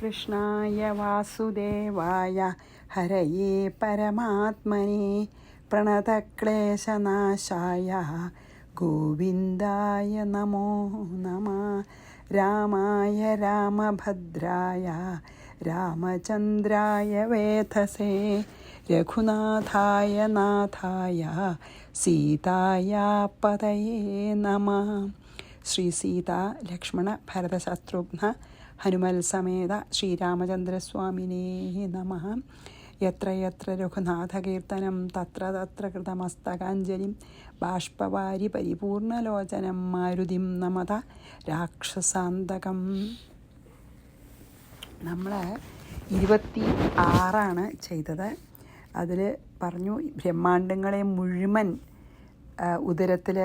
കൃഷ്ണായ വാസുദേവായ ഹരയേ പരമാത്മനെ പ്രണതക്ലേശനാശായ ഗോവിന്ദായ നമോ നമഃ. രാമായ രാമഭദ്രായ രാമചന്ദ്രായ വേധസേ രഘുനാഥായ നാഥായ സീതായ പതയേ നമഃ. ശ്രീ സീത ലക്ഷ്മണ ഭരത ശത്രുഘ്ന ഹനുമൽ സമേത ശ്രീരാമചന്ദ്രസ്വാമിനേ നമഃ. യത്ര യത്ര രഘുനാഥകീർത്തനം തത്ര തത്ര കൃതമസ്തകാഞ്ജലിം ബാഷ്പവാരി പരിപൂർണലോചനം മാരുതിം നമത രാക്ഷസാന്തകം. നമ്മൾ 26 ചെയ്തത്. അതിൽ പറഞ്ഞു ബ്രഹ്മാണ്ടങ്ങളെ മുഴുവൻ ഉദരത്തിൽ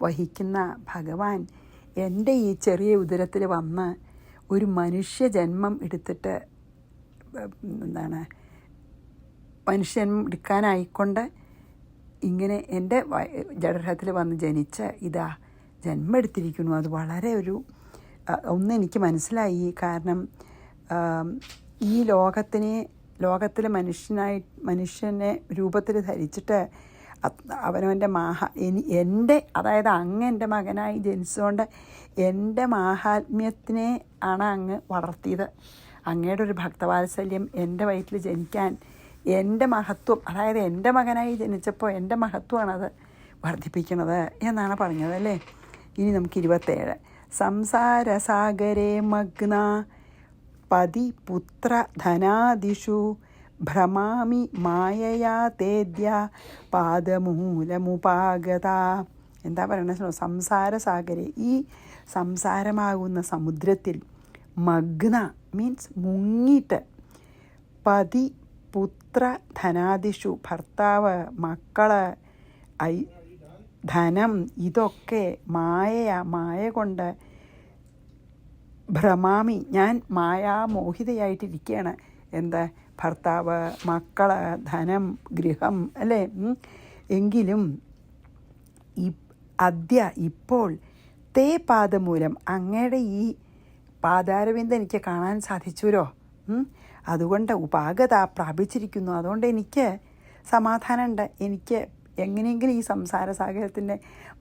വഹിക്കുന്ന ഭഗവാൻ എൻ്റെ ഈ ചെറിയ ഉദരത്തിൽ വന്ന് ഒരു മനുഷ്യജന്മം എടുത്തിട്ട് മനുഷ്യജന്മം എടുക്കാനായിക്കൊണ്ട് ഇങ്ങനെ എൻ്റെ ജഡരത്തിൽ വന്ന് ജനിച്ച് ഇതാ ജന്മം എടുത്തിരിക്കുന്നു. അത് വളരെ ഒന്നെനിക്ക് മനസ്സിലായി. കാരണം ഈ ലോകത്തിലെ മനുഷ്യനെ രൂപത്തിൽ ധരിച്ചിട്ട് അവനവൻ്റെ അതായത് അങ്ങ് എൻ്റെ മകനായി ജനിച്ചതുകൊണ്ട് എൻ്റെ മാഹാത്മ്യത്തിനെ ആണ് അങ്ങ് വളർത്തിയത്. അങ്ങയുടെ ഒരു ഭക്തവാത്സല്യം എൻ്റെ വയറ്റിൽ ജനിക്കാൻ എൻ്റെ മഹത്വം, അതായത് എൻ്റെ മകനായി ജനിച്ചപ്പോൾ എൻ്റെ മഹത്വമാണത് വർദ്ധിപ്പിക്കുന്നത് എന്നാണ് പറഞ്ഞത് അല്ലേ. ഇനി നമുക്ക് 27. സംസാരസാഗരേ മഗ്ന പതി പുത്ര ധനാദിഷു ഭ്രമാമി മായയാ തേദ്യ പാദമൂലമുപാഗത. എന്താ പറയണത്? സംസാരസാഗരെ, ഈ സംസാരമാകുന്ന സമുദ്രത്തിൽ മഗ്ന മീൻസ് മുങ്ങിയിട്ട്, പതി പുത്ര ധനാദിഷു ഭർത്താവ് മക്കള് ധനം ഇതൊക്കെ മായ കൊണ്ട് ഭ്രമാമി ഞാൻ മായാമോഹിതയായിട്ടിരിക്കുകയാണ്. എന്താ? ഭർത്താവ്, മക്കള്, ധനം, ഗൃഹം അല്ലേ. എങ്കിലും ഇപ്പോൾ തേ പാദമൂലം അങ്ങയുടെ ഈ പാദാരവിന്ദം എനിക്ക് കാണാൻ സാധിച്ചുല്ലോ. അതുകൊണ്ട് ഉപാഗത പ്രാപിച്ചിരിക്കുന്നു. അതുകൊണ്ട് എനിക്ക് സമാധാനമുണ്ട്. എനിക്ക് എങ്ങനെയെങ്കിലും ഈ സംസാര സാഗരത്തിൻ്റെ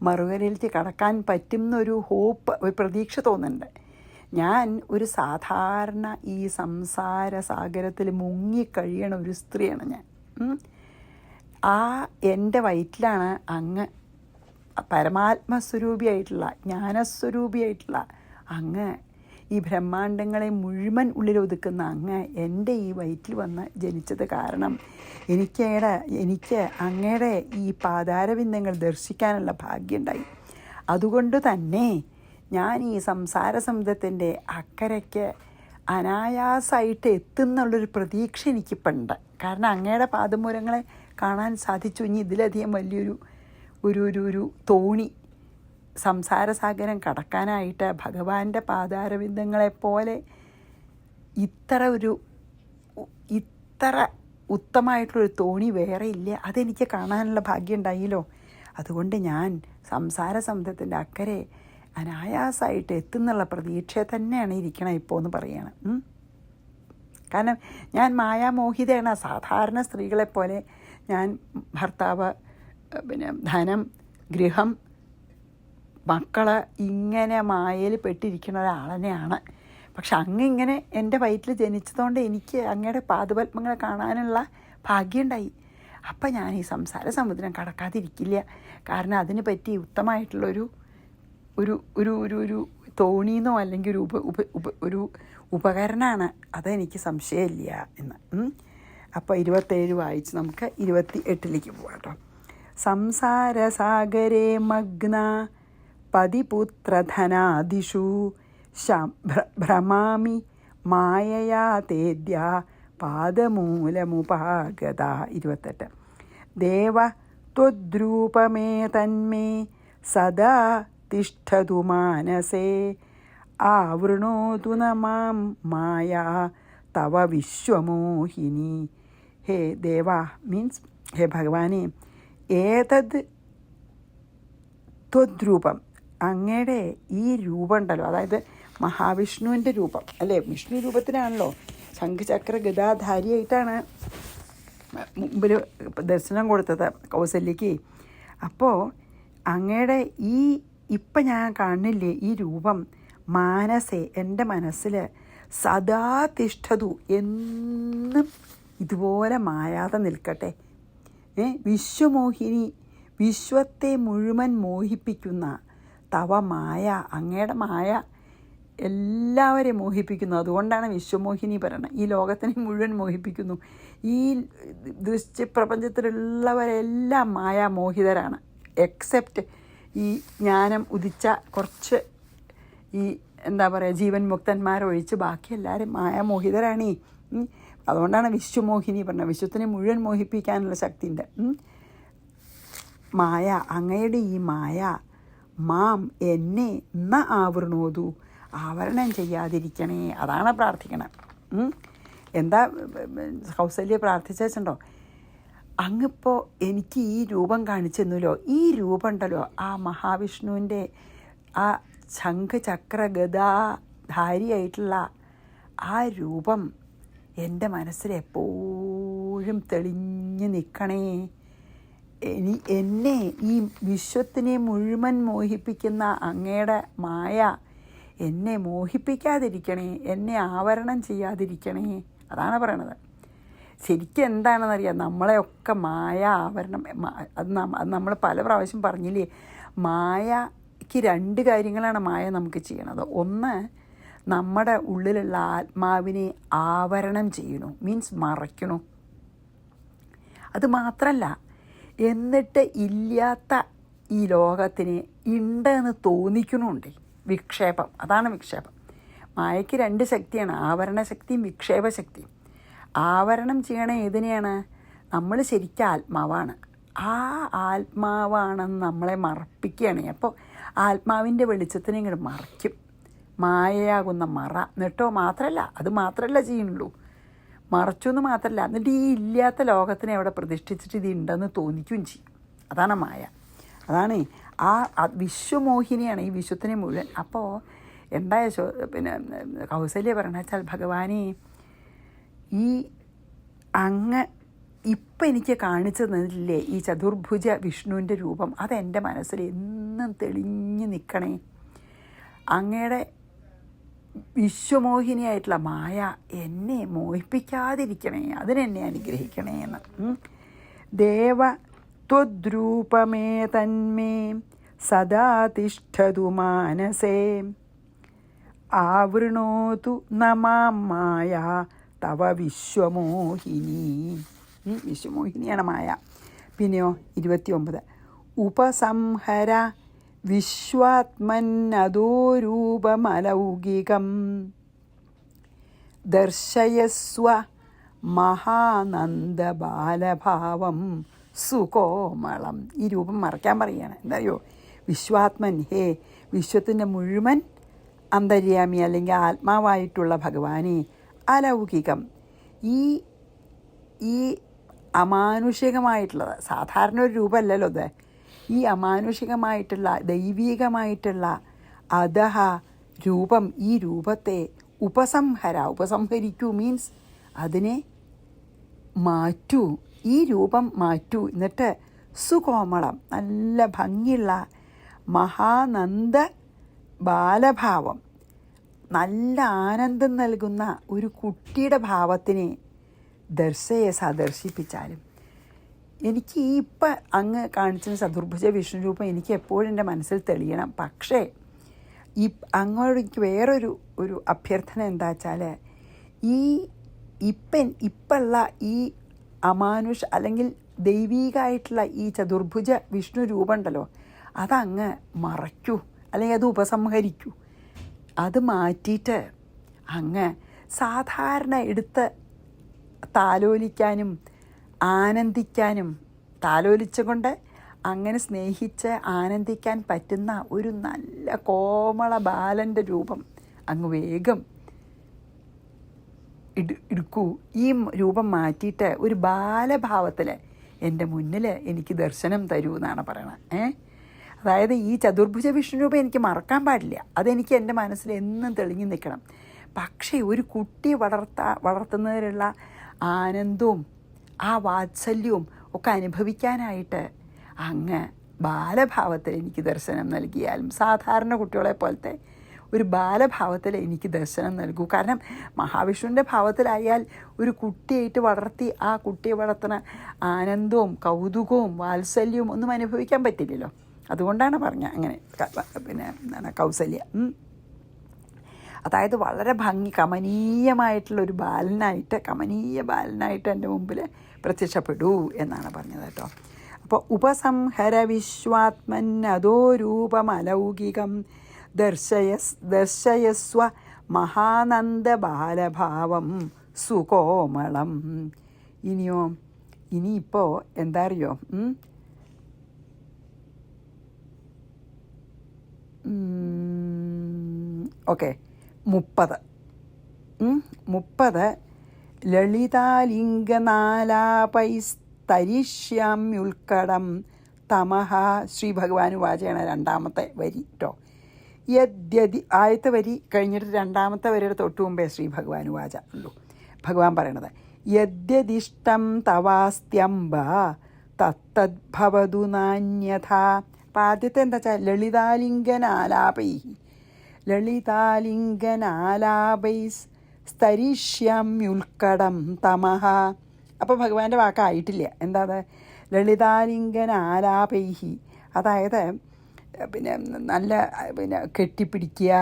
മറുകരയിലേക്ക് കടക്കാൻ പറ്റുന്നൊരു ഹോപ്പ്, ഒരു പ്രതീക്ഷ തോന്നുന്നുണ്ട്. ഞാൻ ഒരു സാധാരണ ഈ സംസാര സാഗരത്തിൽ മുങ്ങിക്കഴിയണ ഒരു സ്ത്രീയാണ് ഞാൻ. എൻ്റെ വയറ്റിലാണ് അങ്ങ് പരമാത്മസ്വരൂപിയായിട്ടുള്ള ജ്ഞാനസ്വരൂപിയായിട്ടുള്ള അങ്ങ്, ഈ ബ്രഹ്മാണ്ടങ്ങളെ മുഴുവൻ ഉള്ളിലൊതുക്കുന്ന അങ്ങ് എൻ്റെ ഈ വയറ്റിൽ വന്ന് ജനിച്ചത് കാരണം എനിക്ക് അങ്ങയുടെ ഈ പാതാരവിന്ദങ്ങൾ ദർശിക്കാനുള്ള ഭാഗ്യമുണ്ടായി. അതുകൊണ്ട് തന്നെ ഞാൻ ഈ സംസാര സമുദ്രത്തിൻ്റെ അക്കരയ്ക്ക് അനായാസമായിട്ട് എത്തുന്നുള്ളൊരു പ്രതീക്ഷ എനിക്കിപ്പോൾ ഉണ്ട്. കാരണം അങ്ങയുടെ പാദമൂലങ്ങളെ കാണാൻ സാധിച്ചു. ഇനി ഇതിലധികം വലിയൊരു ഒരു തോണി സംസാരസാഗരം കടക്കാനായിട്ട് ഭഗവാന്റെ പാദാരവിന്ദങ്ങളെപ്പോലെ ഇത്ര ഉത്തമമായിട്ടുള്ളൊരു തോണി വേറെ ഇല്ല. അതെനിക്ക് കാണാനുള്ള ഭാഗ്യം ഉണ്ടായില്ലോ. അതുകൊണ്ട് ഞാൻ സംസാര സമുദ്രത്തിൻ്റെ അക്കരെ അനായാസമായിട്ട് എത്തുന്നുള്ള പ്രതീക്ഷ തന്നെയാണ് ഇരിക്കണം ഇപ്പോൾ എന്ന് പറയുകയാണ്. കാരണം ഞാൻ മായാമോഹിതയാണ്. സാധാരണ സ്ത്രീകളെപ്പോലെ ഞാൻ ഭർത്താവ്, ധനം, ഗൃഹം, മക്കള് ഇങ്ങനെ മായയിൽ പെട്ടിരിക്കുന്ന ഒരാളെയാണ്. പക്ഷെ അങ്ങ് ഇങ്ങനെ എൻ്റെ വയറ്റിൽ ജനിച്ചതുകൊണ്ട് എനിക്ക് അങ്ങയുടെ പാദപത്മങ്ങളെ കാണാനുള്ള ഭാഗ്യമുണ്ടായി. അപ്പം ഞാൻ ഈ സംസാര സമുദ്രം കടക്കാതിരിക്കില്ല. കാരണം അതിന് പറ്റി ഉത്തമമായിട്ടുള്ളൊരു ഒരു തോണിന്നോ അല്ലെങ്കിൽ ഒരു ഉപകരണമാണ്. അതെനിക്ക് സംശയമില്ല എന്ന്. അപ്പോൾ 27 വായിച്ച് നമുക്ക് 28 പോകാം കേട്ടോ. സംസാരസാഗരേ മഗ്ന പതിപുത്രധനാദിഷു ഭ്രമാമി മായയാ തേദ്യ പാദമൂലമുപാഗത. 28. ദേവ ത്വദ്രൂപമേ തന്മേ സദാ തിഷ്ഠതു മാനസേ ആവൃണോതു ന മാം മായാ തവ വിശ്വമോഹിനി. ഹേ ദേവ മീൻസ് ഹേ ഭഗവാനെ, ഏതത് ത്വദ്രൂപം അങ്ങയുടെ ഈ രൂപം ഉണ്ടല്ലോ, അതായത് മഹാവിഷ്ണുവിൻ്റെ രൂപം അല്ലേ, വിഷ്ണു രൂപത്തിലാണല്ലോ ശംഖചക്ര ഗദാധാരിയായിട്ടാണ് മുമ്പിൽ ദർശനം കൊടുത്തത് കൗസല്യയ്ക്ക്. അപ്പോൾ അങ്ങയുടെ ഇപ്പം ഞാൻ കാണില്ലേ ഈ രൂപം മാനസേ, എൻ്റെ മനസ്സിൽ സദാ തിഷ്ഠതു, എന്നും ഇതുപോലെ മായാതെ നിൽക്കട്ടെ. വിശ്വമോഹിനി, വിശ്വത്തെ മുഴുവൻ മോഹിപ്പിക്കുന്ന തവ മായ, അങ്ങയുടെ മായ എല്ലാവരെയും മോഹിപ്പിക്കുന്നു. അതുകൊണ്ടാണ് വിശ്വമോഹിനി പറയുന്നത്. ഈ ലോകത്തിനെ മുഴുവൻ മോഹിപ്പിക്കുന്നു. ഈ ദൃശ്യപ്രപഞ്ചത്തിലുള്ളവരെല്ലാം മായാമോഹിതരാണ്, എക്സെപ്റ്റ് ഈ ജ്ഞാനം ഉദിച്ച കുറച്ച് ഈ എന്താ പറയുക ജീവൻ മുക്തന്മാരൊഴിച്ച് ബാക്കി എല്ലാവരും മായാമോഹിതരാണ്. അതുകൊണ്ടാണ് വിശ്വമോഹിനി പറഞ്ഞത്. വിശ്വത്തിനെ മുഴുവൻ മോഹിപ്പിക്കാനുള്ള ശക്തിയുണ്ട്. മായ, അങ്ങയുടെ ഈ മായ മാം എന്നെ ന ആവൃണോതു, ആവരണം ചെയ്യാതിരിക്കണേ. അതാണ് പ്രാർത്ഥിക്കണം. എന്താ കൗസല്യ പ്രാർത്ഥിച്ചുണ്ടോ, അങ്ങിപ്പോൾ എനിക്ക് ഈ രൂപം കാണിച്ചെന്നല്ലോ, ഈ രൂപം ഉണ്ടല്ലോ ആ മഹാവിഷ്ണുവിൻ്റെ ആ ശംഖചക്ര ഗദാധാരിയായിട്ടുള്ള ആ രൂപം എൻ്റെ മനസ്സിൽ എപ്പോഴും തെളിഞ്ഞ് നിൽക്കണേ. എന്നെ ഈ വിശ്വത്തിനെ മുഴുവൻ മോഹിപ്പിക്കുന്ന അങ്ങയുടെ മായ എന്നെ മോഹിപ്പിക്കാതിരിക്കണേ, എന്നെ ആവരണം ചെയ്യാതിരിക്കണേ. അതാണ് പറയണത്. ശരിക്കും എന്താണെന്നറിയാം, നമ്മളെയൊക്കെ മായ ആവരണം, അത് നമ്മൾ പല പ്രാവശ്യം പറഞ്ഞില്ലേ, മായയ്ക്ക് രണ്ട് കാര്യങ്ങളാണ് മായ നമുക്ക് ചെയ്യണത്. ഒന്ന്, നമ്മുടെ ഉള്ളിലുള്ള ആത്മാവിനെ ആവരണം ചെയ്യണു, മീൻസ് മറയ്ക്കണു. അത് മാത്രമല്ല, എന്നിട്ട് ഇല്ലാത്ത ഈ ലോകത്തിന് ഉണ്ടെന്ന് തോന്നിക്കണുണ്ട്. വിക്ഷേപം, അതാണ് വിക്ഷേപം. മായയ്ക്ക് രണ്ട് ശക്തിയാണ്, ആവരണശക്തിയും വിക്ഷേപശക്തിയും. ആവരണം ചെയ്യണ ഏതിനെയാണ്? നമ്മൾ ശരിക്കും ആത്മാവാണ്, ആ ആത്മാവാണെന്ന് നമ്മളെ മറപ്പിക്കുകയാണ്. അപ്പോൾ ആത്മാവിൻ്റെ വെളിച്ചത്തിനെ ഇങ്ങോട്ട് മറയ്ക്കും, മായയാകുന്ന മറ. എന്നിട്ടോ അത് മാത്രമല്ല ചെയ്യുന്നുള്ളൂ, മറച്ചു എന്ന് മാത്രമല്ല, എന്നിട്ട് ഈ ഇല്ലാത്ത ലോകത്തിനെ അവിടെ പ്രതിഷ്ഠിച്ചിട്ട് ഇത് ഉണ്ടെന്ന് തോന്നിക്കുകയും ചെയ്യും. അതാണ് മായ. അതാണ് ആ വിശ്വമോഹിനിയാണ് ഈ വിശ്വത്തിനെ മുഴുവൻ. അപ്പോൾ എന്തായ കൗസല്യ പറഞ്ഞ വെച്ചാൽ, ഭഗവാനെ ഈ അങ്ങ് ഇപ്പം എനിക്ക് കാണിച്ചു തന്നില്ലേ ഈ ചതുർഭുജ വിഷ്ണുവിൻ്റെ രൂപം, അതെൻ്റെ മനസ്സിൽ എന്നും തെളിഞ്ഞു നിൽക്കണേ. അങ്ങയുടെ വിശ്വമോഹിനിയായിട്ടുള്ള മായ എന്നെ മോഹിപ്പിക്കാതിരിക്കണേ, അതിനെന്നെ അനുഗ്രഹിക്കണേ എന്ന്. ദേവ ത്വദ്രൂപമേ തന്മേ സദാ തിഷ്ഠതു മാനസേ, ആവൃണോതു നമാം മായ തവ വിശ്വമോഹിനി. വിശ്വമോഹിനിയാണ് മായ. പിന്നെയോ 29, ഉപസംഹര വിശ്വാത്മന്നദോരൂപമലൗകികം ദർശയസ്വ മഹാനന്ദബാലഭാവം സുകോമളം. ഈ രൂപം മറക്കാൻ പറയുകയാണ്. എന്താ അറിയോ, വിശ്വാത്മൻ, ഹേ വിശ്വത്തിൻ്റെ മുഴുവൻ അന്തര്യാമി അല്ലെങ്കിൽ ആത്മാവായിട്ടുള്ള ഭഗവാനെ, അലൗകികം, ഈ അമാനുഷികമായിട്ടുള്ളത്, സാധാരണ ഒരു രൂപമല്ലല്ലോ ഇത്, ഈ അമാനുഷികമായിട്ടുള്ള ദൈവീകമായിട്ടുള്ള അധഹ രൂപം, ഈ രൂപത്തെ ഉപസംഹരിക്കൂ, മീൻസ് അതിനെ മാറ്റൂ, ഈ രൂപം മാറ്റൂ. എന്നിട്ട് സുകോമളം, നല്ല ഭംഗിയുള്ള മഹാനന്ദ ബാലഭാവം, നല്ല ആനന്ദം നൽകുന്ന ഒരു കുട്ടിയുടെ ഭാവത്തിനെ സദർശിപ്പിച്ചാലും എനിക്ക് ഈ ഇപ്പം അങ്ങ് കാണിച്ച ചതുർഭുജ വിഷ്ണു രൂപം എനിക്ക് എപ്പോഴും എൻ്റെ മനസ്സിൽ തെളിയണം. പക്ഷേ അങ്ങോട്ട് എനിക്ക് വേറൊരു അഭ്യർത്ഥന എന്താ വെച്ചാൽ, ഇപ്പുള്ള ഈ അല്ലെങ്കിൽ ദൈവീകമായിട്ടുള്ള ഈ ചതുർഭുജ വിഷ്ണു രൂപം ഉണ്ടല്ലോ, അതങ്ങ് മറയ്ക്കൂ, അല്ലെങ്കിൽ അത് ഉപസംഹരിക്കൂ. അത് മാറ്റിയിട്ട് അങ്ങ് സാധാരണ എടുത്ത് താലോലിക്കാനും ആനന്ദിക്കാനും, താലോലിച്ചുകൊണ്ട് അങ്ങനെ സ്നേഹിച്ച് ആനന്ദിക്കാൻ പറ്റുന്ന ഒരു നല്ല കോമള ബാലൻ്റെ രൂപം അങ്ങ് വേഗം എടുക്കൂ. ഈ രൂപം മാറ്റിയിട്ട് ഒരു ബാലഭാവത്തിൽ എൻ്റെ മുന്നിൽ എനിക്ക് ദർശനം തരൂ എന്നാണ് പറയണത്. അതായത് ഈ ചതുർഭുജ വിഷ്ണുരൂപം എനിക്ക് മറക്കാൻ പാടില്ല, അതെനിക്ക് എൻ്റെ മനസ്സിൽ എന്നും തെളിഞ്ഞു നിൽക്കണം. പക്ഷേ ഒരു കുട്ടിയെ വളർത്തുന്നതിലുള്ള ആനന്ദവും ആ വാത്സല്യവും ഒക്കെ അനുഭവിക്കാനായിട്ട് അങ്ങ് ബാലഭാവത്തിൽ എനിക്ക് ദർശനം നൽകിയാലും, സാധാരണ കുട്ടികളെ പോലത്തെ ഒരു ബാലഭാവത്തിൽ എനിക്ക് ദർശനം നൽകൂ. കാരണം മഹാവിഷ്ണുവിൻ്റെ ഭാവത്തിലായാൽ ഒരു കുട്ടിയായിട്ട് വളർത്തി ആ കുട്ടിയെ വളർത്തുന്ന ആനന്ദവും കൗതുകവും വാത്സല്യവും ഒന്നും അനുഭവിക്കാൻ പറ്റില്ലല്ലോ. അതുകൊണ്ടാണ് പറഞ്ഞ അങ്ങനെ പിന്നെ എന്താണ് കൗസല്യ. അതായത് വളരെ കമനീയ ബാലനായിട്ട് എൻ്റെ മുമ്പിൽ പ്രത്യക്ഷപ്പെടൂ എന്നാണ് പറഞ്ഞത് കേട്ടോ. അപ്പോൾ ഉപസംഹര വിശ്വാത്മന്നതോ രൂപമലൗകികം ദർശയസ്വ മഹാനന്ദ ബാലഭാവം സുകോമളം. ഇനിയിപ്പോൾ എന്താ അറിയോ, ഓക്കെ 30 ലളിതാലിംഗനാലാപൈസ്തരിഷ്യാമ്യുൽക്കടം തമഹ. ശ്രീ ഭഗവാൻ വാചയാണ് രണ്ടാമത്തെ വരി കേട്ടോ. ആദ്യത്തെ വരി കഴിഞ്ഞിട്ട് രണ്ടാമത്തെ വരിയുടെ തൊട്ട് മുമ്പേ ശ്രീ ഭഗവാൻ വാച ഉള്ളൂ. ഭഗവാൻ പറയണത് യദ്യദിഷ്ടം തവാസ്ത്യംബ തത്തദ്ഭവതു നാന്യഥ. അപ്പം ആദ്യത്തെ എന്താ വെച്ചാൽ ലളിതാലിംഗനാലാപൈസ്തരിഷ്യാമ്യുൽക്കടം തമഹ. അപ്പോൾ ഭഗവാന്റെ വാക്കായിട്ടില്ല. എന്താ ലളിതാലിംഗനാലാപൈഹി, അതായത് പിന്നെ നല്ല കെട്ടിപ്പിടിക്കുക,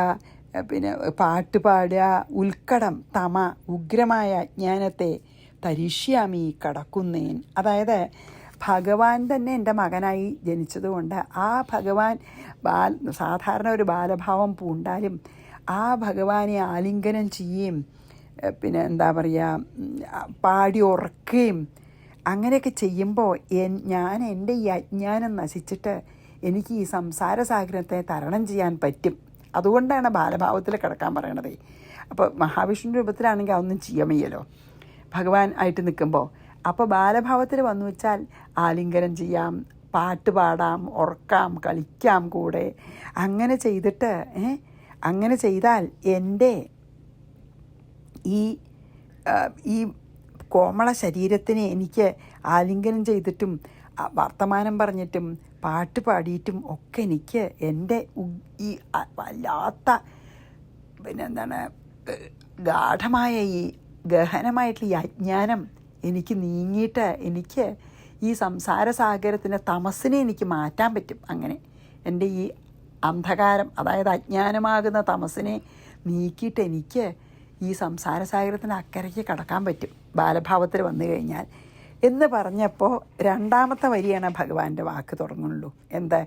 പാട്ട് പാടുക, ഉൽക്കടം തമ ഉഗ്രമായ അജ്ഞാനത്തെ തരിഷ്യാമി കടക്കുന്നേൻ. അതായത് ഭഗവാൻ തന്നെ എൻ്റെ മകനായി ജനിച്ചതുകൊണ്ട് ആ ഭഗവാൻ സാധാരണ ഒരു ബാലഭാവം പൂണ്ടാലും ആ ഭഗവാനെ ആലിംഗനം ചെയ്യുകയും എന്താ പറയുക പാടി ഉറക്കുകയും അങ്ങനെയൊക്കെ ചെയ്യുമ്പോൾ ഞാൻ എൻ്റെ ഈ അജ്ഞാനം നശിച്ചിട്ട് എനിക്ക് ഈ സംസാര സാഗരത്തെ തരണം ചെയ്യാൻ പറ്റും. അതുകൊണ്ടാണ് ബാലഭാവത്തിൽ കിടക്കാൻ പറയണത്. അപ്പോൾ മഹാവിഷ്ണു രൂപത്തിലാണെങ്കിൽ അതൊന്നും ചെയ്യാൻ വയ്യല്ലോ ഭഗവാൻ ആയിട്ട് നിൽക്കുമ്പോൾ. അപ്പോൾ ബാലഭാവത്തിൽ വന്നു വെച്ചാൽ ആലിംഗനം ചെയ്യാം, പാട്ട് പാടാം, ഉറക്കാം, കളിക്കാം കൂടെ. അങ്ങനെ ചെയ്തിട്ട് അങ്ങനെ ചെയ്താൽ എൻ്റെ ഈ കോമള ശരീരത്തിനെ എനിക്ക് ആലിംഗനം ചെയ്തിട്ടും വർത്തമാനം പറഞ്ഞിട്ടും പാട്ട് പാടിയിട്ടും ഒക്കെ എനിക്ക് എൻ്റെ ഈ വല്ലാത്ത ഗാഠമായ ഈ ഗഹനമായിട്ടുള്ള ഈ അജ്ഞാനം എനിക്ക് നീങ്ങിയിട്ട് എനിക്ക് ഈ സംസാര സാഗരത്തിൻ്റെ തമസ്സിനെ എനിക്ക് മാറ്റാൻ പറ്റും. അങ്ങനെ എൻ്റെ ഈ അന്ധകാരം, അതായത് അജ്ഞാനമാകുന്ന തമസ്സിനെ നീക്കിയിട്ട് എനിക്ക് ഈ സംസാര സാഗരത്തിന് അക്കരയ്ക്ക് കടക്കാൻ പറ്റും ബാലഭാവത്തിൽ വന്നു കഴിഞ്ഞാൽ എന്ന് പറഞ്ഞപ്പോൾ രണ്ടാമത്തെ വരിയാണ് ഭഗവാന്റെ വാക്ക് തുടങ്ങുള്ളൂ. എന്താ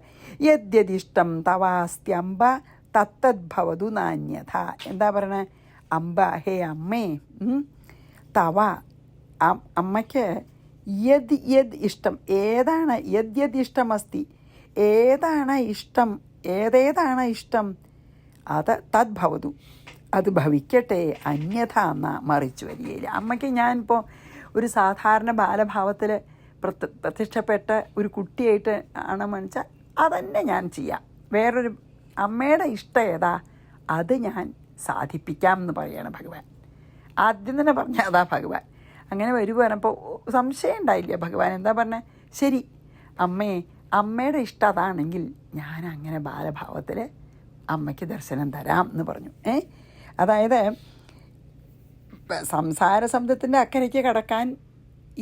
യദ്യദിഷ്ടം തവാസ്ത്യംബ തത്തദ്ഭവതു നാന്യഥ. എന്താ പറയണേ? അംബ, ഹേ അമ്മേ, തവ അമ്മയ്ക്ക് യദ് ഇഷ്ടം ഏതാണ്, യദ് ഇഷ്ടമസ്തി ഏതാണ് ഇഷ്ടം അത് തദ്ഭവതു അത് ഭവിക്കട്ടെ, അന്യഥ എന്ന മറിച്ചു വരികയില്ല. അമ്മയ്ക്ക് ഞാനിപ്പോൾ ഒരു സാധാരണ ബാലഭാവത്തിൽ പ്രത്യക്ഷപ്പെട്ട ഒരു കുട്ടിയായിട്ട് ആണെന്ന് വെച്ചാൽ അതന്നെ ഞാൻ ചെയ്യാം. വേറൊരു അമ്മയുടെ ഇഷ്ടം ഏതാ അത് ഞാൻ സാധിപ്പിക്കാം എന്ന് പറയുകയാണ് ഭഗവാൻ. ആദ്യം തന്നെ പറഞ്ഞ അതാ ഭഗവാൻ. അങ്ങനെ പറഞ്ഞപ്പോൾ സംശയം ഉണ്ടായില്ല ഭഗവാൻ. എന്താ പറഞ്ഞത്? ശരി അമ്മയുടെ ഇഷ്ടം അതാണെങ്കിൽ ഞാൻ അങ്ങനെ ബാലഭാവത്തിൽ അമ്മയ്ക്ക് ദർശനം തരാം എന്ന് പറഞ്ഞു. അതായത് സംസാര ശബ്ദത്തിൻ്റെ അക്കരയ്ക്ക് കടക്കാൻ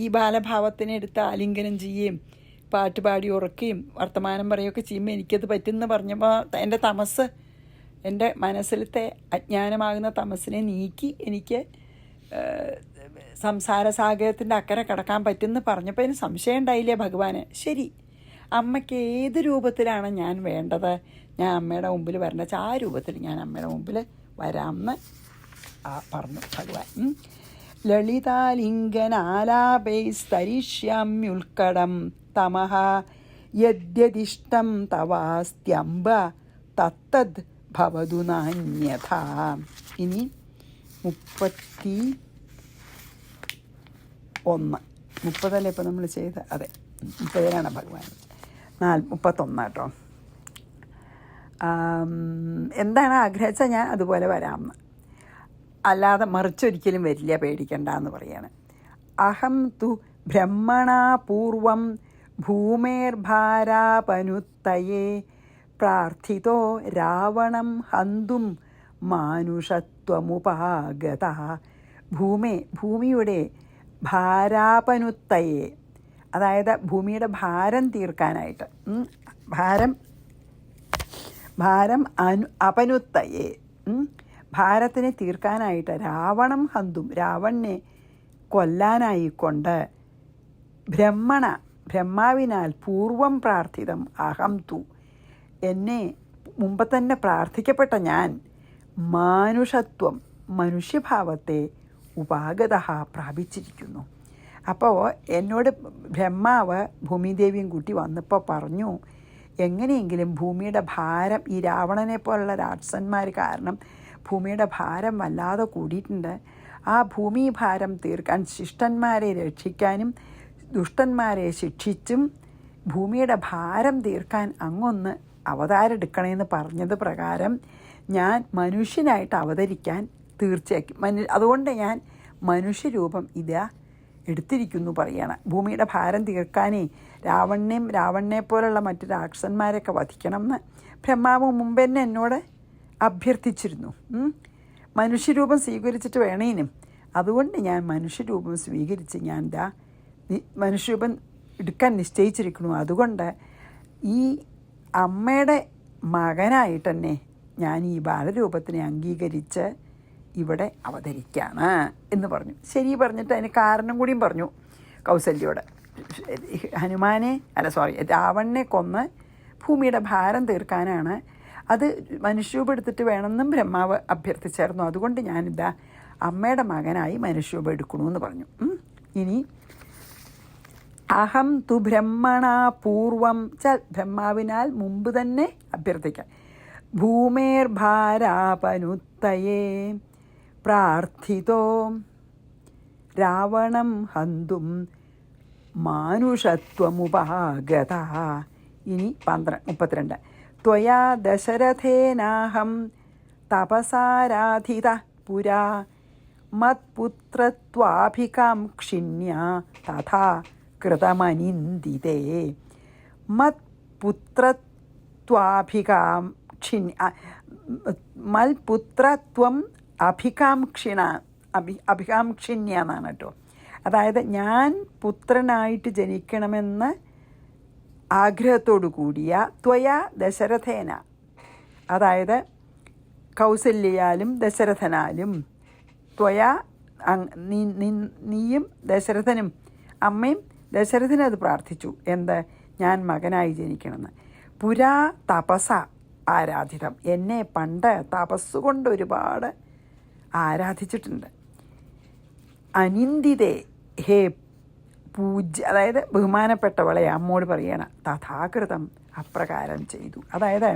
ഈ ബാലഭാവത്തിനെ എടുത്ത് ആലിംഗനം ചെയ്യുകയും പാട്ട് പാടി ഉറക്കുകയും വർത്തമാനം പറയുകയൊക്കെ ചെയ്യുമ്പോൾ എനിക്കത് പറ്റുമെന്ന് പറഞ്ഞപ്പോൾ എൻ്റെ തമസ്, എൻ്റെ മനസ്സിലത്തെ അജ്ഞാനമാകുന്ന തമസ്സിനെ നീക്കി എനിക്ക് സംസാര സാഗരത്തിൻ്റെ അക്കരെ കടക്കാൻ പറ്റുമെന്ന് പറഞ്ഞപ്പോൾ അതിന് സംശയം ഉണ്ടായില്ലേ ഭഗവാന്. ശരി, അമ്മയ്ക്ക് ഏത് രൂപത്തിലാണ് ഞാൻ വേണ്ടത്, ഞാൻ അമ്മയുടെ മുമ്പിൽ വരേണ്ട വെച്ചാൽ ആ രൂപത്തിൽ ഞാൻ അമ്മയുടെ മുമ്പിൽ വരാമെന്ന് പറഞ്ഞു ഭഗവാൻ. ലളിതാലിംഗനാലാപൈസ്തരിഷ്യാമ്യുൽക്കടം തമഹ യദ്യദിഷ്ടം തവാസ്ത്യംബ തത്തദ് ഭവതു നാന്യഥ. ഇനി 30 ഇപ്പം നമ്മൾ ചെയ്ത്, അതെ 30 ഭഗവാൻ. 31 കേട്ടോ. എന്താണ് ആഗ്രഹിച്ചാൽ ഞാൻ അതുപോലെ വരാമെന്ന്, അല്ലാതെ മറിച്ചൊരിക്കലും വരില്ല, പേടിക്കണ്ട എന്ന് പറയാണ്. അഹം തു ബ്രഹ്മണാ പൂർവം ഭൂമേർഭാരാപനുത്തയേ പ്രാർത്ഥിതോ രാവണം ഹന്തും മാനുഷത്വമുപാഗത. ഭൂമിയുടെ ഭാരാപനുത്തയെ, അതായത് ഭൂമിയുടെ ഭാരം തീർക്കാനായിട്ട്, ഭാരം അപനുത്തയെ, ഭാരത്തിനെ തീർക്കാനായിട്ട് രാവണം ഹന്തും, രാവണനെ കൊല്ലാനായിക്കൊണ്ട് ബ്രഹ്മാവിനാൽ പൂർവം പ്രാർത്ഥിതം അഹം തു, എന്നെ മുമ്പ് തന്നെ പ്രാർത്ഥിക്കപ്പെട്ട ഞാൻ മാനുഷത്വം, മനുഷ്യഭാവത്തെ ഉപാഗത പ്രാപിച്ചിരിക്കുന്നു. അപ്പോൾ എന്നോട് ബ്രഹ്മാവ് ഭൂമിദേവിയും കൂട്ടി വന്നപ്പോൾ പറഞ്ഞു, എങ്ങനെയെങ്കിലും ഭൂമിയുടെ ഭാരം, ഈ രാവണനെ പോലുള്ള രാക്ഷസന്മാർ കാരണം ഭൂമിയുടെ ഭാരം വല്ലാതെ കൂടിയിട്ടുണ്ട്. ആ ഭൂമി ഭാരം തീർക്കാൻ, ശിഷ്ടന്മാരെ രക്ഷിക്കാനും ദുഷ്ടന്മാരെ ശിക്ഷിച്ചും ഭൂമിയുടെ ഭാരം തീർക്കാൻ അങ്ങൊന്ന് അവതാരെടുക്കണമെന്ന് പറഞ്ഞത് പ്രകാരം ഞാൻ മനുഷ്യനായിട്ട് അവതരിക്കാൻ തീർച്ചയായും അതുകൊണ്ട് ഞാൻ മനുഷ്യരൂപം ഇതാ എടുത്തിരിക്കുന്നു പറയണം. ഭൂമിയുടെ ഭാരം തീർക്കാനേ രാവണനെ പോലുള്ള മറ്റു രാക്ഷസന്മാരെയൊക്കെ വധിക്കണം എന്ന് ബ്രഹ്മാവ് മുമ്പ് തന്നെ എന്നോട് അഭ്യർത്ഥിച്ചിരുന്നു. മനുഷ്യരൂപം സ്വീകരിച്ചിട്ട് വേണേനും, അതുകൊണ്ട് ഞാൻ മനുഷ്യരൂപം സ്വീകരിച്ച് ഞാൻ മനുഷ്യരൂപം എടുക്കാൻ നിശ്ചയിച്ചിരിക്കുന്നു. അതുകൊണ്ട് ഈ അമ്മയുടെ മകനായിട്ട് തന്നെ ഞാൻ ഈ ബാലരൂപത്തിനെ അംഗീകരിച്ച് ഇവിടെ അവതരിക്കുകയാണ് എന്ന് പറഞ്ഞു. ശരി പറഞ്ഞിട്ട് അതിന് കാരണം കൂടിയും പറഞ്ഞു കൗസല്യയോട്. രാവണനെ കൊന്ന് ഭൂമിയുടെ ഭാരം തീർക്കാനാണ്, അത് മനുഷ്യരൂപം എടുത്തിട്ട് വേണമെന്നും ബ്രഹ്മാവ് അഭ്യർത്ഥിച്ചായിരുന്നു. അതുകൊണ്ട് ഞാനിതാ അമ്മയുടെ മകനായി മനുഷ്യരൂപം എടുക്കണമെന്ന് പറഞ്ഞു. ഇനി അഹം തു ബ്രഹ്മണാ പൂർവം ബ്രഹ്മാവിനാൽ മുമ്പ് തന്നെ അഭ്യർത്ഥിക്കാം. ഭൂമേർഭാരാപനുത്തയേ പ്രാർത്ഥിതോ രാവണം ഹന്തും മാനുഷത്വമുപാഗത. ഇനി 32. ത്വയാ ദശരഥേനാഹം തപസാരാധിത പുരാ മത്പുത്രത്വാഭികാംക്ഷിണ്യ തഥാ കൃതമനിന്ദിതേ. മൽപുത്രത്വം അഭികാംക്ഷിണ്യ എന്നാണ് കേട്ടോ. അതായത് ഞാൻ പുത്രനായിട്ട് ജനിക്കണമെന്ന് ആഗ്രഹത്തോടു കൂടിയ ത്വയാ ദശരഥേന, അതായത് കൗസല്യയാലും ദശരഥനാലും, ത്വയാ നീയും ദശരഥനും അമ്മയും ദശരഥന് അത് പ്രാർത്ഥിച്ചു. എന്ത്? ഞാൻ മകനായി ജനിക്കണമെന്ന്. പുരാ തപസ ആരാധിതം, എന്നെ പണ്ട് തപസ്സുകൊണ്ട് ഒരുപാട് ആരാധിച്ചിട്ടുണ്ട്. അനിന്ദിതേ, ഹേ പൂജ്യ, അതായത് ബഹുമാനപ്പെട്ടവളെ അമ്മോട് പറയണം. തഥാകൃതം, അപ്രകാരം ചെയ്തു. അതായത്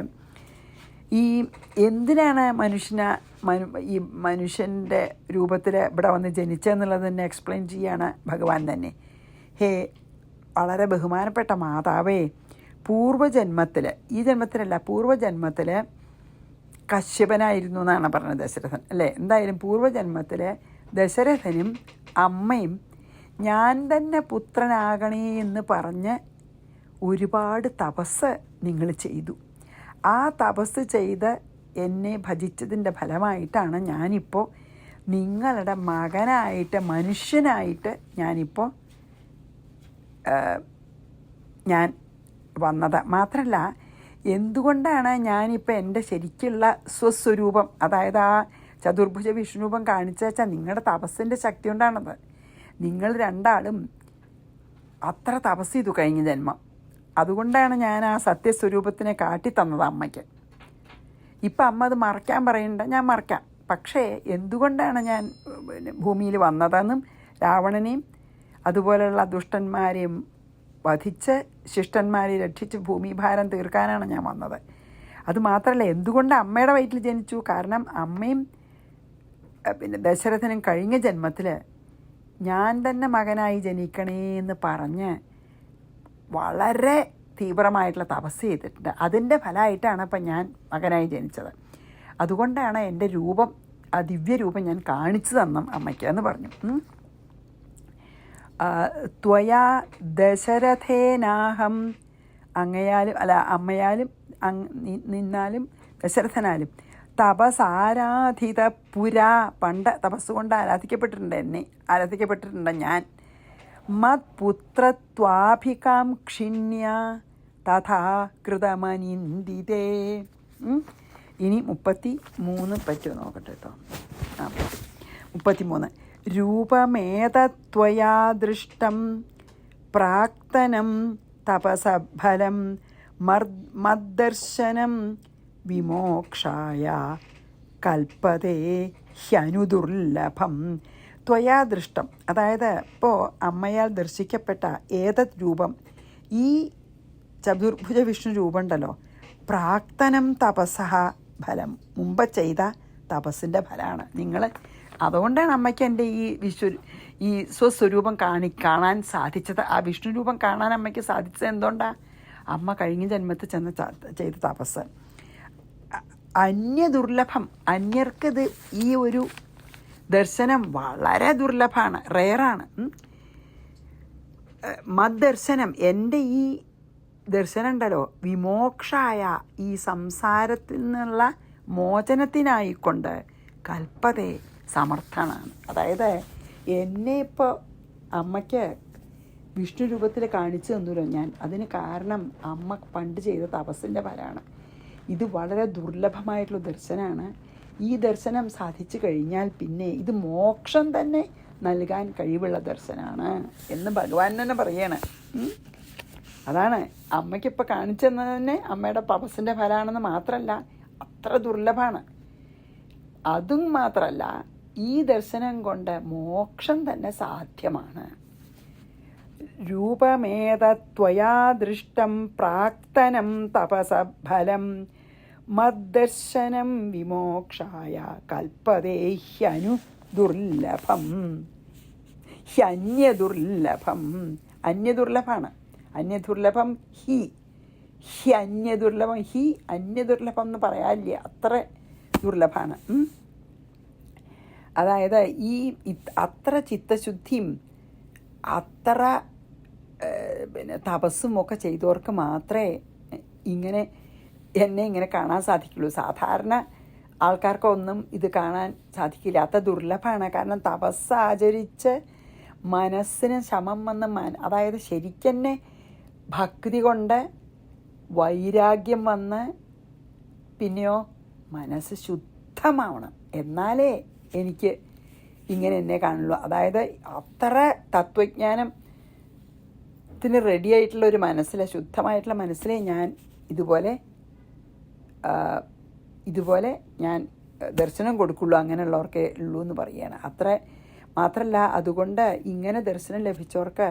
ഈ എന്തിനാണ് ഈ മനുഷ്യൻ്റെ രൂപത്തിൽ ഇവിടെ വന്ന് ജനിച്ചതെന്നുള്ളത് തന്നെ എക്സ്പ്ലെയിൻ ചെയ്യാണ് ഭഗവാൻ തന്നെ. ഹേ വളരെ ബഹുമാനപ്പെട്ട മാതാവേ, പൂർവ്വജന്മത്തിൽ, ഈ ജന്മത്തിലല്ല, പൂർവ്വജന്മത്തിൽ കശ്യപനായിരുന്നു എന്നാണ് പറഞ്ഞത് ദശരഥൻ, അല്ലേ? എന്തായാലും പൂർവ്വജന്മത്തിൽ ദശരഥനും അമ്മയും ഞാൻ തന്നെ പുത്രനാകണേ എന്ന് പറഞ്ഞ് ഒരുപാട് തപസ് നിങ്ങൾ ചെയ്തു. ആ തപസ് ചെയ്ത് എന്നെ ഭജിച്ചതിൻ്റെ ഫലമായിട്ടാണ് ഞാനിപ്പോൾ നിങ്ങളുടെ മകനായിട്ട്, മനുഷ്യനായിട്ട് ഞാനിപ്പോൾ ഞാൻ വന്നത്. മാത്രമല്ല, എന്തുകൊണ്ടാണ് ഞാനിപ്പോൾ എൻ്റെ ശരിക്കുള്ള സ്വസ്വരൂപം, അതായത് ആ ചതുർഭുജ വിഷ്ണുരൂപം കാണിച്ചു വെച്ചാൽ നിങ്ങളുടെ തപസ്സിൻ്റെ ശക്തി കൊണ്ടാണത്. നിങ്ങൾ രണ്ടാളും അത്ര തപസ് ചെയ്തു കഴിഞ്ഞ ജന്മം. അതുകൊണ്ടാണ് ഞാൻ ആ സത്യസ്വരൂപത്തിനെ കാട്ടിത്തന്നത് അമ്മയ്ക്ക്. ഇപ്പം അമ്മ അത് മറയ്ക്കാൻ പറയണ്ട, ഞാൻ മറയ്ക്കാം. പക്ഷേ എന്തുകൊണ്ടാണ് ഞാൻ ഭൂമിയിൽ വന്നതെന്നും രാവണനെയും അതുപോലെയുള്ള ദുഷ്ടന്മാരെയും വധിച്ച് ശിഷ്ടന്മാരെ രക്ഷിച്ച് ഭൂമിഭാരം തീർക്കാനാണ് ഞാൻ വന്നത്. അതുമാത്രമല്ല, എന്തുകൊണ്ട് അമ്മയുടെ വയറ്റിൽ ജനിച്ചു? കാരണം അമ്മയും ദശരഥനും കഴിഞ്ഞ ജന്മത്തിൽ ഞാൻ തന്നെ മകനായി ജനിക്കണേ എന്ന് പറഞ്ഞ് വളരെ തീവ്രമായിട്ടുള്ള തപസ് ചെയ്തിട്ടുണ്ട്. അതിൻ്റെ ഫലമായിട്ടാണ് ഇപ്പം ഞാൻ മകനായി ജനിച്ചത്. അതുകൊണ്ടാണ് എൻ്റെ രൂപം, ആ ദിവ്യരൂപം ഞാൻ കാണിച്ചു തന്ന അമ്മയ്ക്ക് എന്ന് പറഞ്ഞു. ത്വയാ ദശരഥേനാഹം, അങ്ങയാലും അല്ല അമ്മയാലും നിന്നാലും ദശരഥനാലും തപസാരാധിത പുരാ, പണ്ട് തപസ്സുകൊണ്ട് ആരാധിക്കപ്പെട്ടിട്ടുണ്ട് ഞാൻ. മത് പുത്രത്വാഭികാംക്ഷിണ്യ തഥാ കൃതമനിന്ദിതേ. ഇനി 33 പറ്റുമോ നോക്കട്ടെ കേട്ടോ. 33. രൂപമേതത്വയാ ദൃഷ്ടം പ്രാക്തനം തപസഫലം മദ്ദർശനം വിമോക്ഷായ കൽപ്പതേ ഹ്യനുദുർലഭം. ത്വയാ ദൃഷ്ടം, അതായത് ഇപ്പോൾ അമ്മയാൽ ദർശിക്കപ്പെട്ട ഏതത് രൂപം, ഈ ചതുർഭുജ വിഷ്ണു രൂപം ഉണ്ടല്ലോ, പ്രാക്തനം തപസഹ ഫലം, മുമ്പ് ചെയ്ത തപസ്സിൻ്റെ ഫലമാണ് നിങ്ങൾ. അതുകൊണ്ടാണ് അമ്മയ്ക്ക് എൻ്റെ ഈ സ്വസ്വരൂപം കാണാൻ സാധിച്ചത്. ആ വിഷ്ണു രൂപം കാണാൻ അമ്മയ്ക്ക് സാധിച്ചത് എന്തുകൊണ്ടാണ്? അമ്മ കഴിഞ്ഞ ജന്മത്തിൽ ചെയ്ത തപസ്. അന്യദുർലഭം, അന്യർക്കിത് ഈ ഒരു ദർശനം വളരെ ദുർലഭമാണ്, റെയറാണ്. മദ്ദർശനം, എൻ്റെ ഈ ദർശനം ഉണ്ടല്ലോ, വിമോക്ഷായ, ഈ സംസാരത്തിൽ നിന്നുള്ള മോചനത്തിനായിക്കൊണ്ട് കൽപ്പതേ, സമർത്ഥനാണ്. അതായത് എന്നെ ഇപ്പോൾ അമ്മയ്ക്ക് വിഷ്ണു രൂപത്തിൽ കാണിച്ചു തന്നല്ലോ ഞാൻ, അതിന് കാരണം അമ്മ പണ്ട് ചെയ്ത തപസ്സിൻ്റെ ഫലമാണ്. ഇത് വളരെ ദുർലഭമായിട്ടുള്ള ദർശനമാണ്. ഈ ദർശനം സാധിച്ചു കഴിഞ്ഞാൽ പിന്നെ ഇത് മോക്ഷം തന്നെ നൽകാൻ കഴിവുള്ള ദർശനമാണ് എന്ന് ഭഗവാൻ തന്നെ പറയണേ. അതാണ് അമ്മയ്ക്കിപ്പോൾ കാണിച്ചു തന്നത് തന്നെ അമ്മയുടെ തപസ്സിൻ്റെ ഫലമാണെന്ന് മാത്രമല്ല, അത്ര ദുർലഭമാണ്. അതും മാത്രമല്ല, ഈ ദർശനം കൊണ്ട് മോക്ഷം തന്നെ സാധ്യമാണ്. രൂപമേതത്വയാ ദൃഷ്ടം പ്രാക്തനം തപസഫലം മദ്ദർശനം വിമോക്ഷായ കൽപ്പതേ ഹ്യനുദുർലഭം. ഹ്യന്യദുർലഭം, അന്യദുർലഭമാണ്. അന്യദുർലഭം അന്യദുർലഭം അന്യദുർലഭം എന്ന് പറയാനില്ല, അത്ര ദുർലഭമാണ്. അതായത് ഈ അത്ര ചിത്തശുദ്ധിയും അത്ര തപസ്സും ഒക്കെ ചെയ്തവർക്ക് മാത്രമേ എന്നെ ഇങ്ങനെ കാണാൻ സാധിക്കുള്ളൂ. സാധാരണ ആൾക്കാർക്കൊന്നും ഇത് കാണാൻ സാധിക്കില്ല, അത്ര ദുർലഭമാണ്. കാരണം തപസ് ആചരിച്ച് മനസ്സിന് ശമം വന്ന് അതായത് ശരിക്കെന്നെ ഭക്തി കൊണ്ട് വൈരാഗ്യം വന്ന് പിന്നെയോ മനസ്സ് ശുദ്ധമാവണം, എന്നാലേ എനിക്ക് ഇങ്ങനെ എന്നെ കാണുള്ളൂ. അതായത് അത്ര തത്വജ്ഞാനത്തിന് റെഡി ആയിട്ടുള്ള ഒരു മനസ്സിലെ, ശുദ്ധമായിട്ടുള്ള മനസ്സിലെ ഞാൻ ഇതുപോലെ ഞാൻ ദർശനം കൊടുക്കുള്ളൂ, അങ്ങനെയുള്ളവർക്കേ ഉള്ളൂ എന്ന് പറയുകയാണ്. അത്ര മാത്രമല്ല, അതുകൊണ്ട് ഇങ്ങനെ ദർശനം ലഭിച്ചവർക്ക്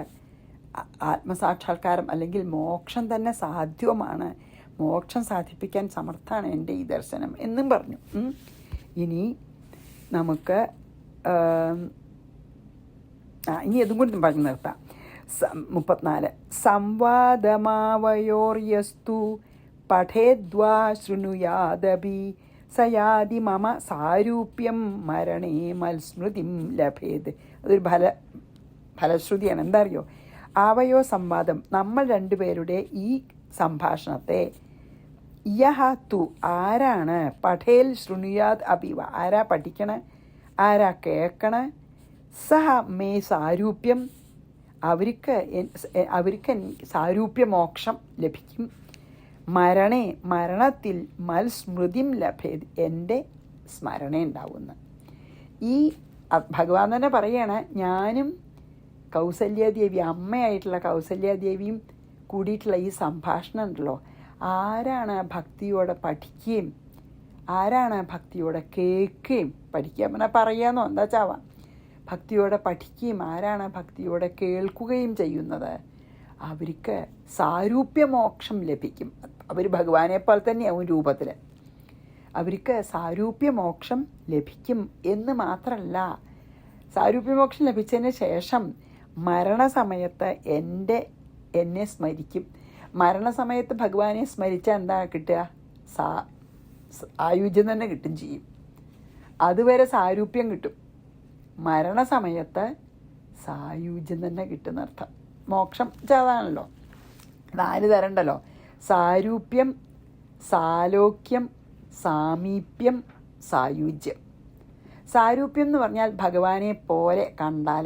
ആത്മസാക്ഷാത്കാരം അല്ലെങ്കിൽ മോക്ഷം തന്നെ സാധ്യവുമാണ്, മോക്ഷം സാധിപ്പിക്കാൻ സമർത്ഥാണ് എൻ്റെ ഈ ദർശനം എന്നും പറഞ്ഞു. ഇനി നമുക്ക് ഇനി അതും കൂടി പറഞ്ഞു നിർത്താം. 34. സംവാദമാവയോർയസ്തു പഠേദ്വാ ശൃണുയാദപി സയാതി മമ സാരൂപ്യം മരണേ മൽസ്മൃതിം ലഭേത്. അതൊരു ഫലശ്രുതിയാണ്. എന്താ അറിയോ? ആവയോ സംവാദം, നമ്മൾ രണ്ടുപേരുടെ ഈ സംഭാഷണത്തെ, യഹ തു ആരാണ്, പഠേൽ ശൃണുയാദ് അഭിവ ആരാ പഠിക്കണ, ആരാ കേൾക്കണ, സഹ മേ സാരൂപ്യം അവർക്ക് സാരൂപ്യമോക്ഷം ലഭിക്കും, മരണേ മരണത്തിൽ മൽസ്മൃതിം ലഭേത് എൻ്റെ സ്മരണ ഉണ്ടാവുന്ന. ഈ ഭഗവാൻ തന്നെ പറയാണ്, ഞാനും കൗസല്യാദേവി, അമ്മയായിട്ടുള്ള കൗസല്യാദേവിയും കൂടിയിട്ടുള്ള ഈ സംഭാഷണം ഉണ്ടല്ലോ, ആരാണ് ഭക്തിയോടെ പഠിക്കുകയും ആരാണ് ഭക്തിയോടെ കേൾക്കുകയും, പഠിക്കുക പറഞ്ഞാൽ പറയാമെന്നോ എന്താ ചാവാം, ഭക്തിയോടെ പഠിക്കുകയും ആരാണ് ഭക്തിയോടെ കേൾക്കുകയും ചെയ്യുന്നത്, അവർക്ക് സാരൂപ്യമോക്ഷം ലഭിക്കും. അവർ ഭഗവാനെ പോലെ തന്നെയാവും രൂപത്തിൽ, അവർക്ക് സാരൂപ്യമോക്ഷം ലഭിക്കും എന്ന് മാത്രമല്ല, സാരൂപ്യമോക്ഷം ലഭിച്ചതിന് ശേഷം മരണസമയത്ത് എന്നെ സ്മരിക്കും. മരണസമയത്ത് ഭഗവാനെ സ്മരിച്ചാൽ എന്താ കിട്ടുക? ആയുജ്യം തന്നെ കിട്ടും ചെയ്യും. അതുവരെ സാരൂപ്യം കിട്ടും. മരണസമയത്ത് സായുജ്യം തന്നെ കിട്ടുന്നർത്ഥം. മോക്ഷം അതാണല്ലോ. 4 തരണ്ടല്ലോ: സാരൂപ്യം, സാലോക്യം, സാമീപ്യം, സായുജ്യം. സാരൂപ്യം എന്ന് പറഞ്ഞാൽ ഭഗവാനെ പോലെ കണ്ടാൽ,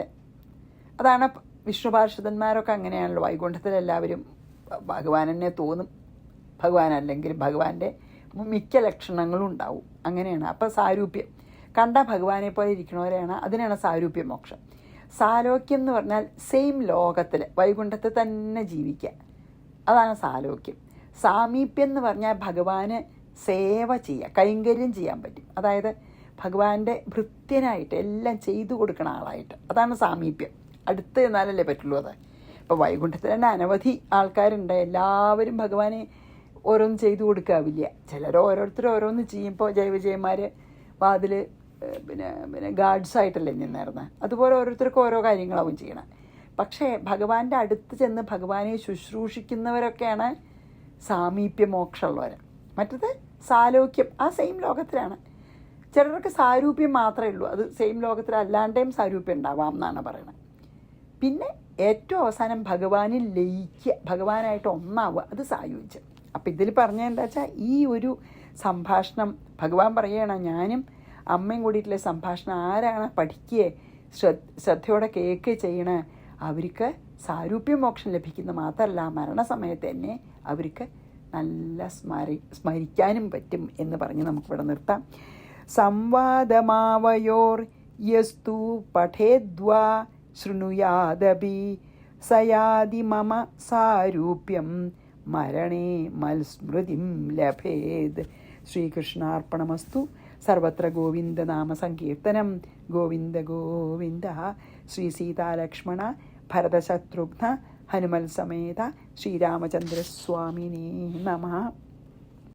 അതാണ് വിഷ്ണു പാർഷദന്മാരൊക്കെ അങ്ങനെയാണല്ലോ. വൈകുണ്ഠത്തിലെല്ലാവരും ഭഗവാൻ തന്നെ തോന്നും. ഭഗവാൻ അല്ലെങ്കിൽ ഭഗവാന്റെ മിക്ക ലക്ഷണങ്ങളും ഉണ്ടാവും. അങ്ങനെയാണ്. അപ്പോൾ സാരൂപ്യം കണ്ട ഭഗവാനെ പോലെ ഇരിക്കണവരെയാണ്, അതിനാണ് സാരൂപ്യ മോക്ഷം. സാലോക്യം എന്ന് പറഞ്ഞാൽ സെയിം ലോകത്തിൽ വൈകുണ്ഠത്തിൽ തന്നെ ജീവിക്കുക, അതാണ് സാലോക്യം. സാമീപ്യം എന്ന് പറഞ്ഞാൽ ഭഗവാന് സേവ ചെയ്യുക, കൈങ്കര്യം ചെയ്യാൻ പറ്റും. അതായത് ഭഗവാന്റെ ഭൃത്യനായിട്ട് എല്ലാം ചെയ്തു കൊടുക്കുന്ന ആളായിട്ട്, അതാണ് സാമീപ്യം. അടുത്ത് എന്നാലല്ലേ പറ്റുള്ളൂ അത്. ഇപ്പോൾ വൈകുണ്ഠത്തിൽ തന്നെ അനവധി ആൾക്കാരുണ്ട്. എല്ലാവരും ഭഗവാനെ ഓരോന്ന് ചെയ്തു കൊടുക്കാവില്ല. ചിലർ ഓരോരുത്തർ ഓരോന്ന് ചെയ്യുമ്പോൾ ജൈവജയന്മാർ വാതിൽ പിന്നെ ഗാർഡ്സായിട്ടല്ലേ നിന്നിരുന്നത്. അതുപോലെ ഓരോരുത്തർക്കും ഓരോ കാര്യങ്ങളാവും ചെയ്യണം. പക്ഷേ ഭഗവാന്റെ അടുത്ത് ചെന്ന് ഭഗവാനെ ശുശ്രൂഷിക്കുന്നവരൊക്കെയാണ് സാമീപ്യ മോക്ഷമുള്ളവർ. മറ്റത് സാലോക്യം, ആ സെയിം ലോകത്തിലാണ്. ചിലർക്ക് സാരൂപ്യം മാത്രമേ ഉള്ളൂ, അത് സെയിം ലോകത്തിലല്ലാണ്ടേയും സാരൂപ്യം ഉണ്ടാവാം എന്നാണ് പറയുന്നത്. പിന്നെ ഏറ്റവും അവസാനം ഭഗവാനിൽ ലയിക്കുക, ഭഗവാനായിട്ട് ഒന്നാവുക, അത് സായുജ്യം. അപ്പം ഇതിൽ പറഞ്ഞ എന്താ വെച്ചാൽ, ഈ ഒരു സംഭാഷണം ഭഗവാൻ പറയുകയാണ്, ഞാനും അമ്മയും കൂടിയിട്ടുള്ള സംഭാഷണം ആരാണ് പഠിക്കുകയെ ശ്രദ്ധയോടെ കേൾക്കുക ചെയ്യണേ, അവർക്ക് സാരൂപ്യ മോക്ഷം ലഭിക്കുന്ന മാത്രമല്ല, മരണസമയത്ത് തന്നെ അവർക്ക് നല്ല സ്മരിക്കാനും പറ്റും എന്ന് പറഞ്ഞ് നമുക്കിവിടെ നിർത്താം. സംവാദമാവയോർ യസ്തു പഠേദ്വാ ശൃണുയാദപി സയാതി മമ സാരൂപ്യം മരണേ മൽസ്മൃതിം ലഭേത്. ശ്രീകൃഷ്ണാർപ്പണമസ്തു. സർവത്ര ഗോവിന്ദനാമസങ്കീർത്തനം. ഗോവിന്ദ ഗോവിന്ദ. ശ്രീ സീതാലക്ഷ്മണ ഭരതശത്രുഘ്ന ഹനുമൽ സമേത ശ്രീരാമചന്ദ്രസ്വാമിനേ നമഃ.